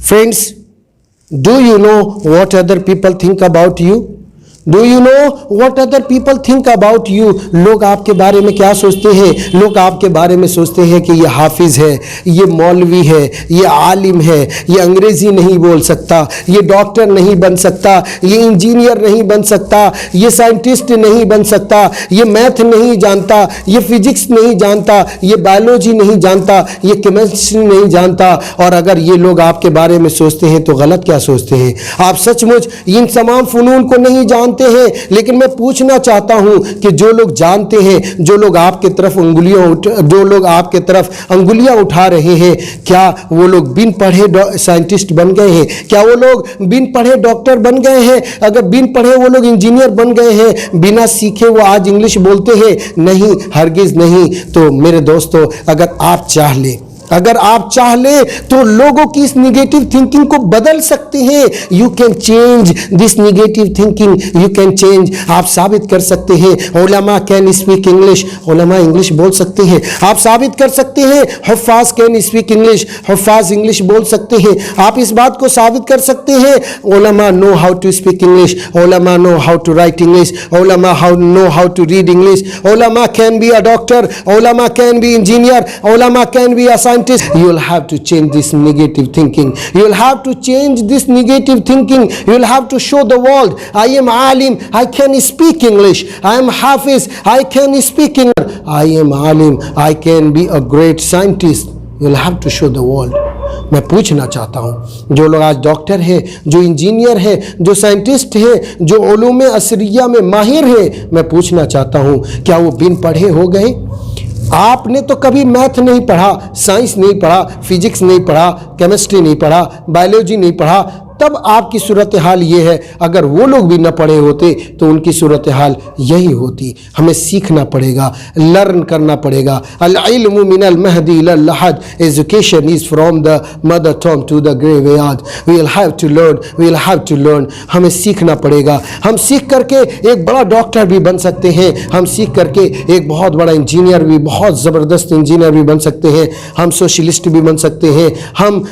Friends, do you know what other people think about you? Do you know what other people think about you? लोग आपके बारे में क्या सोचते हैं? लोग आपके बारे में सोचते हैं कि ये हाफिज है, ये मौलवी है, ये आलिम है, ये अंग्रेजी नहीं बोल सकता, ये डॉक्टर नहीं बन सकता, ये इंजीनियर नहीं बन सकता, ये साइंटिस्ट नहीं बन सकता, ये मैथ नहीं जानता, ये फिजिक्स नहीं जानता, ये बायोलॉजी नहीं जानता, ये केमिस्ट्री नहीं जानता। और अगर ये लोग आपके बारे में सोचते हैं तो गलत क्या सोचते हैं? आप सचमुच इन तमाम फनून को नहीं जानते हैं। लेकिन मैं पूछना चाहता हूं कि जो लोग जानते हैं, जो लोग आपके तरफ अंगुलियां उठा रहे हैं, क्या वो लोग बिन पढ़े साइंटिस्ट बन गए हैं? क्या वो लोग बिन पढ़े डॉक्टर बन गए हैं? अगर बिन पढ़े वो लोग इंजीनियर बन गए हैं, बिना सीखे वो आज इंग्लिश बोलते हैं? नहीं, हरगिज नहीं। तो मेरे दोस्तों, अगर आप चाह ले तो लोगों की इस निगेटिव थिंकिंग को बदल सकते हैं। You can change this negative thinking, you can change. आप साबित कर सकते हैं उलमा कैन स्पीक इंग्लिश, उलमा इंग्लिश बोल सकते हैं। आप साबित कर सकते हैं हुफ्फाज कैन स्पीक इंग्लिश, हुफ्फाज इंग्लिश बोल सकते हैं। आप इस बात को साबित कर सकते हैं उलमा know how to speak English, उलमा know how to write English, उलमा know how to read English, उलमा कैन बी अ डॉक्टर, उलमा कैन बी इंजीनियर, उलमा can be a scientist. You will have to change this negative thinking. You will have to change this negative thinking. You will have to show the world, I am alim, I can speak English. I am hafiz, I can speak English. I am alim, I can be a great scientist. You will have to show the world. मैं पूछना चाहता हूँ, जो लोग आज doctor हैं, जो engineer हैं, जो साइंटिस्ट हैं, जो उलूम असरिया में माहिर हैं, मैं पूछना चाहता हूँ, क्या वो बिन पढ़े हो गए? आपने तो कभी मैथ नहीं पढ़ा, साइंस नहीं पढ़ा, फिजिक्स नहीं पढ़ा, केमिस्ट्री नहीं पढ़ा, बायोलॉजी नहीं पढ़ा, तब आपकी सूरत हाल ये है। अगर वो लोग भी न पढ़े होते तो उनकी सूरत हाल यही होती। हमें सीखना पड़ेगा, लर्न करना पड़ेगा। अल इल्मु मिनल महदी इलल लहद, education is from the mother tongue to the graveyard. We will have to learn, we will have to learn. हमें सीखना पड़ेगा। हम सीख करके एक बड़ा डॉक्टर भी बन सकते हैं, हम सीख करके एक बहुत बड़ा इंजीनियर भी, बहुत ज़बरदस्त इंजीनियर भी बन सकते हैं, हम सोशलिस्ट भी बन सकते हैं, हम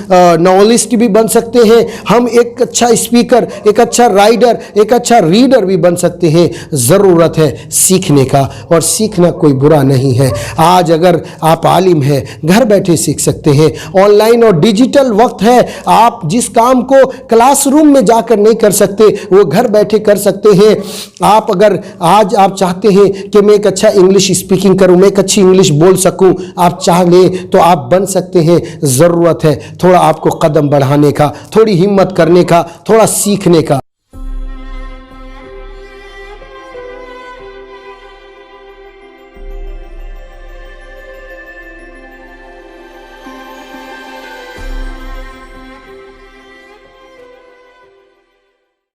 नॉवलिस्ट भी बन सकते हैं, हम एक अच्छा स्पीकर, एक अच्छा राइडर, एक अच्छा रीडर भी बन सकते हैं। ज़रूरत है सीखने का, और सीखना कोई बुरा नहीं है। आज अगर आप आलिम हैं, घर बैठे सीख सकते हैं। ऑनलाइन और डिजिटल वक्त है, आप जिस काम को क्लासरूम में जाकर नहीं कर सकते वो घर बैठे कर सकते हैं। आप अगर आज आप चाहते हैं कि मैं एक अच्छा इंग्लिश स्पीकिंग करूं, मैं एक अच्छी इंग्लिश बोल सकूं, आप चाह लें तो आप बन सकते हैं। ज़रूरत है थोड़ा आपको कदम बढ़ाने का, थोड़ी हिम्मत करने का, थोड़ा सीखने का।